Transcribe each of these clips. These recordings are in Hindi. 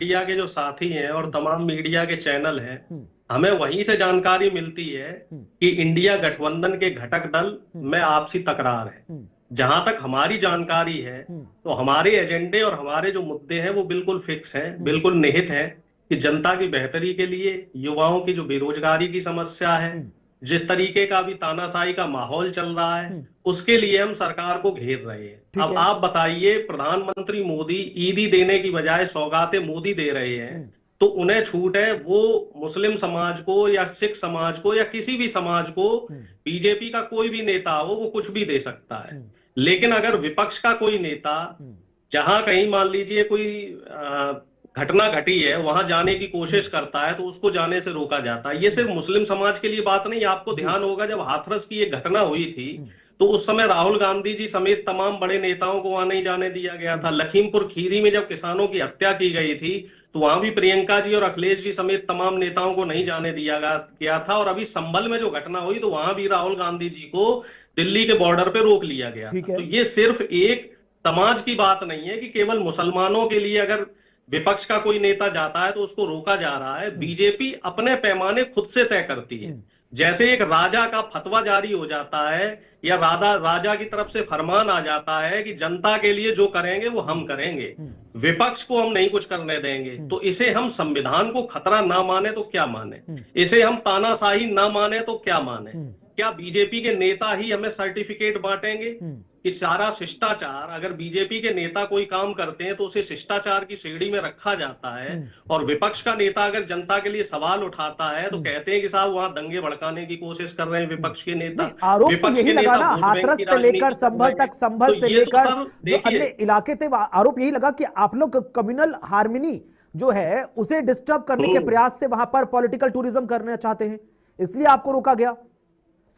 मीडिया के जो साथी हैं और तमाम मीडिया के चैनल हैं, हमें वहीं से जानकारी मिलती है कि इंडिया गठबंधन के घटक दल में आपसी तकरार है। जहां तक हमारी जानकारी है तो हमारे एजेंडे और हमारे जो मुद्दे हैं वो बिल्कुल फिक्स हैं, बिल्कुल निहित हैं कि जनता की बेहतरी के लिए, युवाओं की जो बेरोजगारी की समस्या है, जिस तरीके का भी तानाशाही का माहौल चल रहा है, उसके लिए हम सरकार को घेर रहे हैं। अब आप बताइए, प्रधानमंत्री मोदी ईदी देने की बजाय सौगातें मोदी दे रहे हैं, तो उन्हें छूट है, वो मुस्लिम समाज को या सिख समाज को या किसी भी समाज को, बीजेपी का कोई भी नेता हो वो कुछ भी दे सकता है। लेकिन अगर विपक्ष का कोई नेता जहां कहीं मान लीजिए कोई घटना घटी है वहां जाने की कोशिश करता है तो उसको जाने से रोका जाता है। ये सिर्फ मुस्लिम समाज के लिए बात नहीं, आपको ध्यान होगा जब हाथरस की एक घटना हुई थी तो उस समय राहुल गांधी जी समेत तमाम बड़े नेताओं को वहां नहीं जाने दिया गया था। लखीमपुर खीरी में जब किसानों की हत्या की गई थी तो वहां भी प्रियंका जी और अखिलेश जी समेत तमाम नेताओं को नहीं जाने दिया गया था। और अभी संभल में जो घटना हुई तो वहां भी राहुल गांधी जी को दिल्ली के बॉर्डर पे रोक लिया गया था। तो ये सिर्फ एक समाज की बात नहीं है कि केवल मुसलमानों के लिए अगर विपक्ष का कोई नेता जाता है तो उसको रोका जा रहा है। बीजेपी अपने पैमाने खुद से तय करती है। जैसे एक राजा का फतवा जारी हो जाता है या राजा की तरफ से फरमान आ जाता है कि जनता के लिए जो करेंगे वो हम करेंगे, विपक्ष को हम नहीं कुछ करने देंगे, तो इसे हम संविधान को खतरा ना माने तो क्या माने, इसे हम तानाशाही ना माने तो क्या माने। क्या बीजेपी के नेता ही हमें सर्टिफिकेट बांटेंगे कि सारा शिष्टाचार, अगर बीजेपी के नेता कोई काम करते हैं तो उसे शिष्टाचार की श्रेणी में रखा जाता है, और विपक्ष का नेता अगर जनता के लिए सवाल उठाता है तो कहते हैं कि साहब वहां दंगे भड़काने की कोशिश कर रहे हैं विपक्ष के नेता। आरोप विपक्ष यही के लगा नेता ना, हाथरस से लेकर संभल तक, संभल से लेकर जो अन्य इलाके थे, आरोप यही लगा कि आप लोग कम्युनल हार्मनी जो है उसे डिस्टर्ब करने के प्रयास से वहां पर पॉलिटिकल टूरिज्म करना चाहते हैं, इसलिए आपको रोका गया।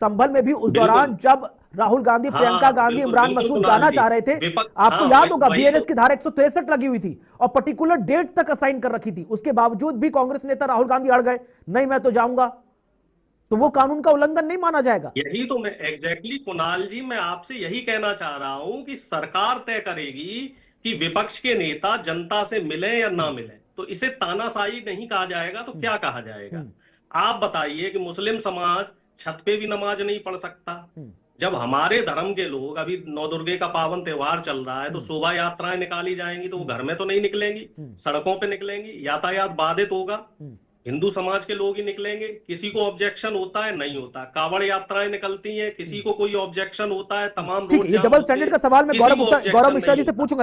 संभल में भी उस दौरान जब राहुल गांधी, प्रियंका गांधी, इमरान मसूद जाना चाह रहे थे, आपको याद होगा बीएनएस की धारा 163 लगी हुई थी और पर्टिकुलर डेट तक असाइन कर रखी थी। उसके बावजूद भी कांग्रेस नेता राहुल गांधी अड़ गए, नहीं मैं तो जाऊंगा, तो वो कानून का उल्लंघन नहीं माना जाएगा। यही तो मैं एग्जैक्टली कुणाल जी, मैं आपसे यही कहना चाह रहा हूं कि सरकार तय करेगी कि विपक्ष के नेता जनता से मिले या ना मिले, तो इसे तानाशाही नहीं कहा जाएगा तो क्या कहा जाएगा। आप बताइए कि मुस्लिम समाज छत पे भी नमाज नहीं पढ़ सकता। जब हमारे धर्म के लोग, अभी नवदुर्गे का पावन त्योहार चल रहा है तो शोभा यात्राएं निकाली जाएंगी तो वो घर में तो नहीं निकलेंगी, सड़कों पे निकलेंगी, यातायात बाधित होगा, हिंदू समाज के लोग ही निकलेंगे। किसी को ऑब्जेक्शन होता है? नहीं होता। कावड़ यात्राएं निकलती हैं, किसी को कोई ऑब्जेक्शन होता है? तमाम रोड जाम डबल स्टैंडर्ड का सवाल मैं गौरव मिश्रा जी से पूछूंगा।